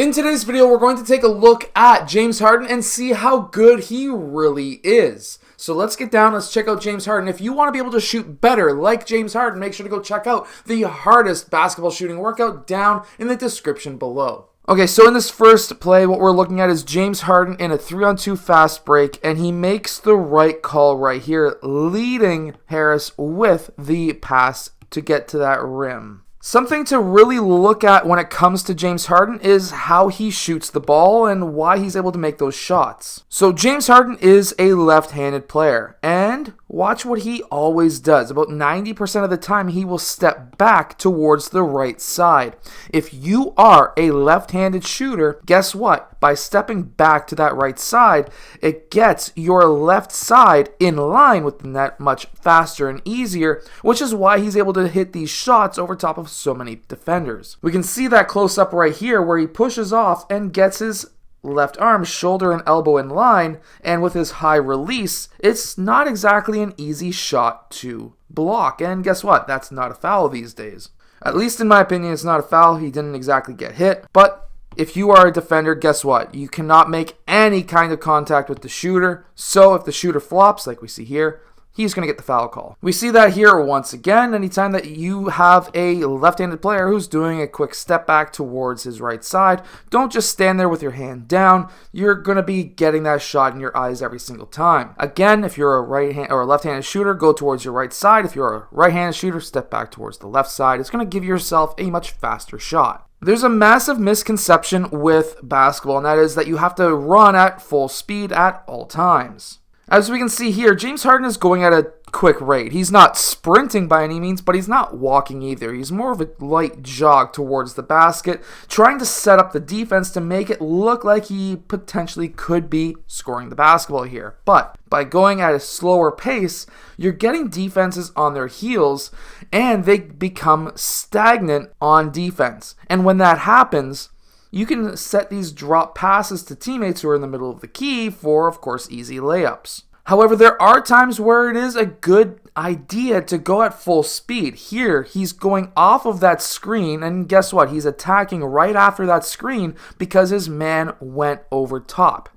In today's video, we're going to take a look at James Harden and see how good he really is. So let's get down, let's check out James Harden. If you want to be able to shoot better like James Harden, make sure to go check out the hardest basketball shooting workout down in the description below. Okay, so in this first play, what we're looking at is James Harden in a 3-on-2 fast break, and he makes the right call right here, leading Harris with the pass to get to that rim. Something to really look at when it comes to James Harden is how he shoots the ball and why he's able to make those shots. So James Harden is a left-handed player, and watch what he always does. About 90% of the time, he will step back towards the right side. If you are a left-handed shooter, guess what? By stepping back to that right side, it gets your left side in line with the net much faster and easier, which is why he's able to hit these shots over top of so many defenders. We can see that close up right here where he pushes off and gets his left arm, shoulder, and elbow in line, and with his high release, it's not exactly an easy shot to block. And guess what? That's not a foul these days. At least in my opinion, it's not a foul. He didn't exactly get hit, but if you are a defender, guess what? You cannot make any kind of contact with the shooter, so if the shooter flops, like we see here, he's going to get the foul call. We see that here once again. Anytime that you have a left-handed player who's doing a quick step back towards his right side, don't just stand there with your hand down. You're going to be getting that shot in your eyes every single time. Again, if you're a right-hand or a left-handed shooter, go towards your right side. If you're a right-handed shooter, step back towards the left side. It's going to give yourself a much faster shot. There's a massive misconception with basketball, and that is that you have to run at full speed at all times. As we can see here, James Harden is going at a quick rate. He's not sprinting by any means, but he's not walking either. He's more of a light jog towards the basket, trying to set up the defense to make it look like he potentially could be scoring the basketball here. But by going at a slower pace, you're getting defenses on their heels, and they become stagnant on defense. And when that happens, you can set these drop passes to teammates who are in the middle of the key for, of course, easy layups. However, there are times where it is a good idea to go at full speed. Here, he's going off of that screen, and guess what? He's attacking right after that screen because his man went over top.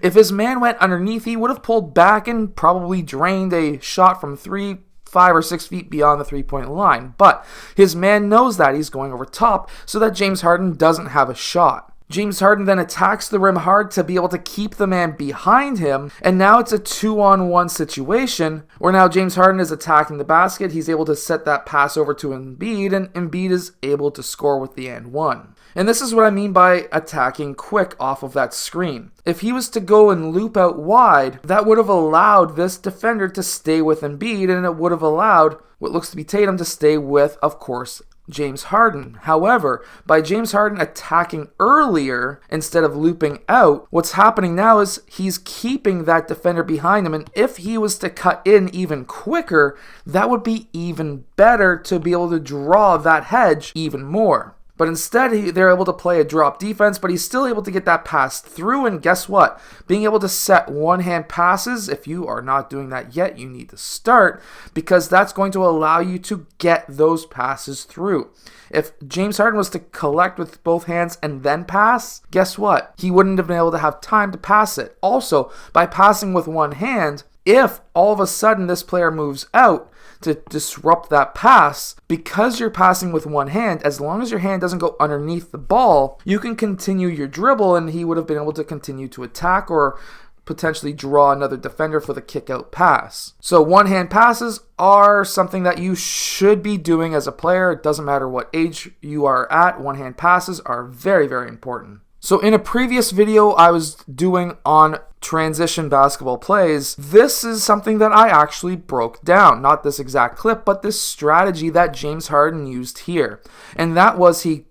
If his man went underneath, he would have pulled back and probably drained a shot from 5 or 6 feet beyond the three-point line. But his man knows that he's going over top so that James Harden doesn't have a shot. James Harden then attacks the rim hard to be able to keep the man behind him, and now it's a 2-on-1 situation where now James Harden is attacking the basket. He's able to set that pass over to Embiid, and Embiid is able to score with the and one. And this is what I mean by attacking quick off of that screen. If he was to go and loop out wide, that would have allowed this defender to stay with Embiid, and it would have allowed what looks to be Tatum to stay with, of course, James Harden. However, by James Harden attacking earlier instead of looping out, what's happening now is he's keeping that defender behind him, and if he was to cut in even quicker, that would be even better to be able to draw that hedge even more. But instead, they're able to play a drop defense, but he's still able to get that pass through. And guess what? Being able to set one-hand passes, if you are not doing that yet, you need to start, because that's going to allow you to get those passes through. If James Harden was to collect with both hands and then pass, guess what? He wouldn't have been able to have time to pass it. Also, by passing with one hand, if all of a sudden this player moves out to disrupt that pass, because you're passing with one hand, as long as your hand doesn't go underneath the ball, you can continue your dribble, and he would have been able to continue to attack or potentially draw another defender for the kick-out pass. So one-hand passes are something that you should be doing as a player. It doesn't matter what age you are at. One-hand passes are very, very important. So in a previous video I was doing on transition basketball plays, this is something that I actually broke down. Not this exact clip, but this strategy that James Harden used here. And that was he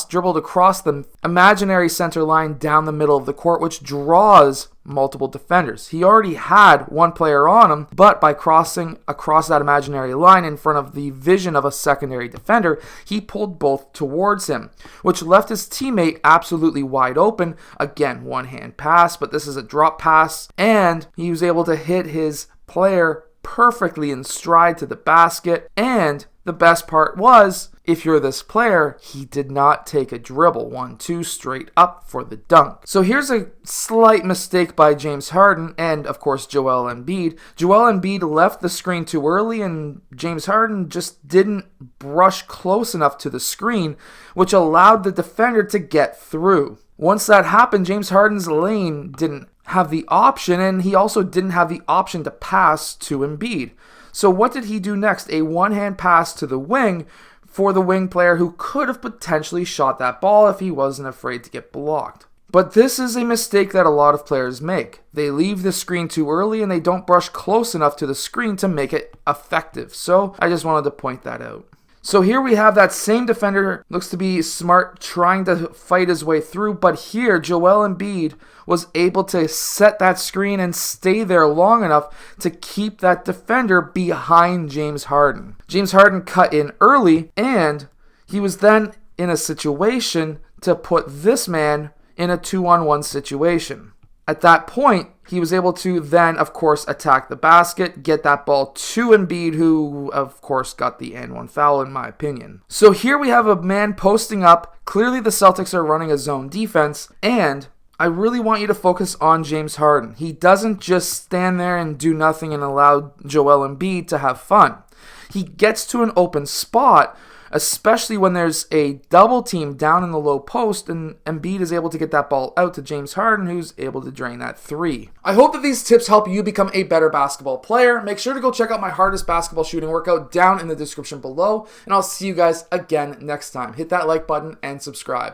dribbled across the imaginary center line down the middle of the court, which draws multiple defenders. He already had one player on him, but by crossing across that imaginary line in front of the vision of a secondary defender, he pulled both towards him, which left his teammate absolutely wide open. Again, one-hand pass, but this is a drop pass, and he was able to hit his player perfectly in stride to the basket. And the best part was if you're this player, he did not take a dribble, 1-2 straight up for the dunk. So here's a slight mistake by James Harden and, of course, Joel Embiid. Joel Embiid left the screen too early, and James Harden just didn't brush close enough to the screen, which allowed the defender to get through. Once that happened, James Harden's lane didn't have the option, and he also didn't have the option to pass to Embiid. So what did he do next? A one-hand pass to the wing for the wing player who could have potentially shot that ball if he wasn't afraid to get blocked. But this is a mistake that a lot of players make. They leave the screen too early and they don't brush close enough to the screen to make it effective. So I just wanted to point that out. So here we have that same defender, looks to be smart, trying to fight his way through, but here Joel Embiid was able to set that screen and stay there long enough to keep that defender behind James Harden. James Harden cut in early, and he was then in a situation to put this man in a 2-on-1 situation. At that point, he was able to then, of course, attack the basket, get that ball to Embiid, who, of course, got the and-one foul, in my opinion. So here we have a man posting up. Clearly, the Celtics are running a zone defense, and I really want you to focus on James Harden. He doesn't just stand there and do nothing and allow Joel Embiid to have fun. He gets to an open spot, especially when there's a double team down in the low post, and Embiid is able to get that ball out to James Harden, who's able to drain that three. I hope that these tips help you become a better basketball player. Make sure to go check out my hardest basketball shooting workout down in the description below, and I'll see you guys again next time. Hit that like button and subscribe.